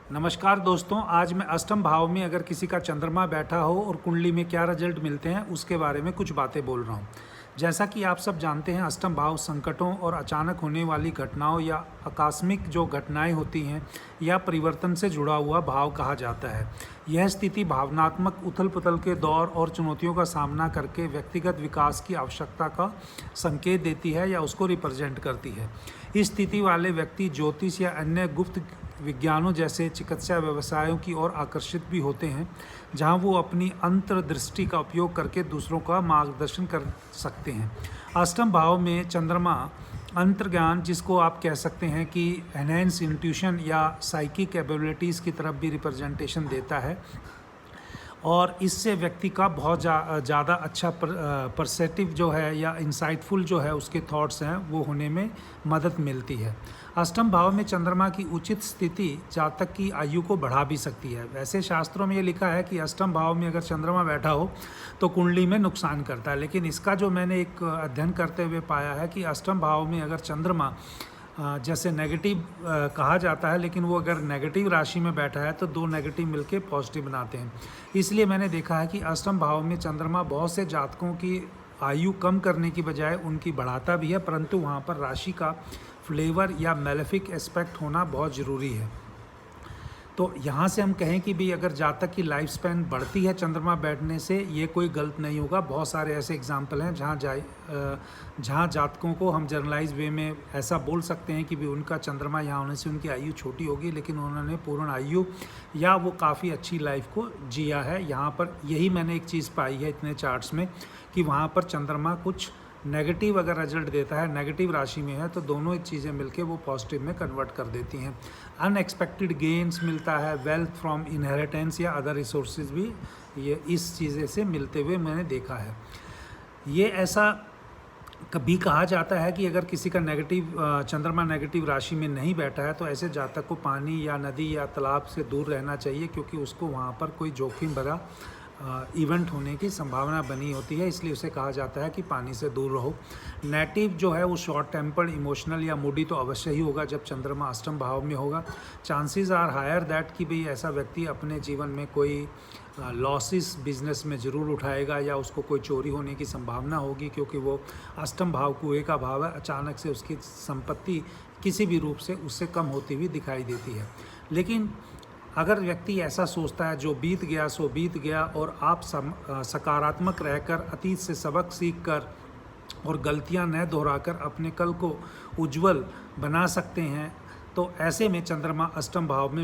नमस्कार दोस्तों, आज मैं अष्टम भाव में अगर किसी का चंद्रमा बैठा हो और कुंडली में क्या रिजल्ट मिलते हैं उसके बारे में कुछ बातें बोल रहा हूँ। जैसा कि आप सब जानते हैं, अष्टम भाव संकटों और अचानक होने वाली घटनाओं या आकस्मिक जो घटनाएं होती हैं या परिवर्तन से जुड़ा हुआ भाव कहा जाता है। यह स्थिति भावनात्मक उथल पुथल के दौर और चुनौतियों का सामना करके व्यक्तिगत विकास की आवश्यकता का संकेत देती है या उसको रिप्रेजेंट करती है। इस स्थिति वाले व्यक्ति ज्योतिष या अन्य गुप्त विज्ञानों जैसे चिकित्सा व्यवसायों की ओर आकर्षित भी होते हैं, जहां वो अपनी अंतर्दृष्टि का उपयोग करके दूसरों का मार्गदर्शन कर सकते हैं। अष्टम भाव में चंद्रमा अंतर्ज्ञान, जिसको आप कह सकते हैं कि एनहेंस इंट्यूशन या साइकिक एबिलिटीज़ की तरफ भी रिप्रेजेंटेशन देता है और इससे व्यक्ति का बहुत ज़्यादा अच्छा परसेप्टिव जो है या इंसाइटफुल जो है उसके थॉट्स हैं वो होने में मदद मिलती है। अष्टम भाव में चंद्रमा की उचित स्थिति जातक की आयु को बढ़ा भी सकती है। वैसे शास्त्रों में ये लिखा है कि अष्टम भाव में अगर चंद्रमा बैठा हो तो कुंडली में नुकसान करता है, लेकिन इसका जो मैंने एक अध्ययन करते हुए पाया है कि अष्टम भाव में अगर चंद्रमा जैसे नेगेटिव कहा जाता है, लेकिन वो अगर नेगेटिव राशि में बैठा है तो दो नेगेटिव मिलके पॉजिटिव बनाते हैं। इसलिए मैंने देखा है कि अष्टम भाव में चंद्रमा बहुत से जातकों की आयु कम करने की बजाय उनकी बढ़ाता भी है, परंतु वहाँ पर राशि का फ्लेवर या मेलेफिक एस्पेक्ट होना बहुत ज़रूरी है। तो यहाँ से हम कहें कि भी अगर जातक की लाइफ स्पैन बढ़ती है चंद्रमा बैठने से, ये कोई गलत नहीं होगा। बहुत सारे ऐसे एग्जाम्पल हैं जहाँ जातकों को हम जर्नलाइज वे में ऐसा बोल सकते हैं कि भी उनका चंद्रमा यहाँ होने से उनकी आयु छोटी होगी, लेकिन उन्होंने पूर्ण आयु या वो काफ़ी अच्छी लाइफ को जिया है। यहाँ पर यही मैंने एक चीज़ पाई है इतने चार्ट्स में कि वहाँ पर चंद्रमा कुछ नेगेटिव अगर रिजल्ट देता है, नेगेटिव राशि में है, तो दोनों चीज़ें मिलके वो पॉजिटिव में कन्वर्ट कर देती हैं। अनएक्सपेक्टेड गेन्स मिलता है, वेल्थ फ्रॉम इनहेरिटेंस या अदर रिसोर्सेज भी ये इस चीज़ें से मिलते हुए मैंने देखा है। ये ऐसा कभी कहा जाता है कि अगर किसी का चंद्रमा नेगेटिव राशि में नहीं बैठा है तो ऐसे जातक को पानी या नदी या तालाब से दूर रहना चाहिए, क्योंकि उसको वहाँ पर कोई जोखिम भरा इवेंट होने की संभावना बनी होती है, इसलिए उसे कहा जाता है कि पानी से दूर रहो। नेटिव जो है वो शॉर्ट टेम्पर्ड, इमोशनल या मूडी तो अवश्य ही होगा जब चंद्रमा अष्टम भाव में होगा। चांसेस आर हायर दैट कि भाई ऐसा व्यक्ति अपने जीवन में कोई लॉसेस बिजनेस में ज़रूर उठाएगा या उसको कोई चोरी होने की संभावना होगी, क्योंकि वो अष्टम भाव कुएं का भाव है। अचानक से उसकी संपत्ति किसी भी रूप से उससे कम होती हुई दिखाई देती है। लेकिन अगर व्यक्ति ऐसा सोचता है जो बीत गया सो बीत गया और आप सकारात्मक रहकर अतीत से सबक सीखकर और गलतियां न दोहराकर अपने कल को उज्जवल बना सकते हैं, तो ऐसे में चंद्रमा अष्टम भाव में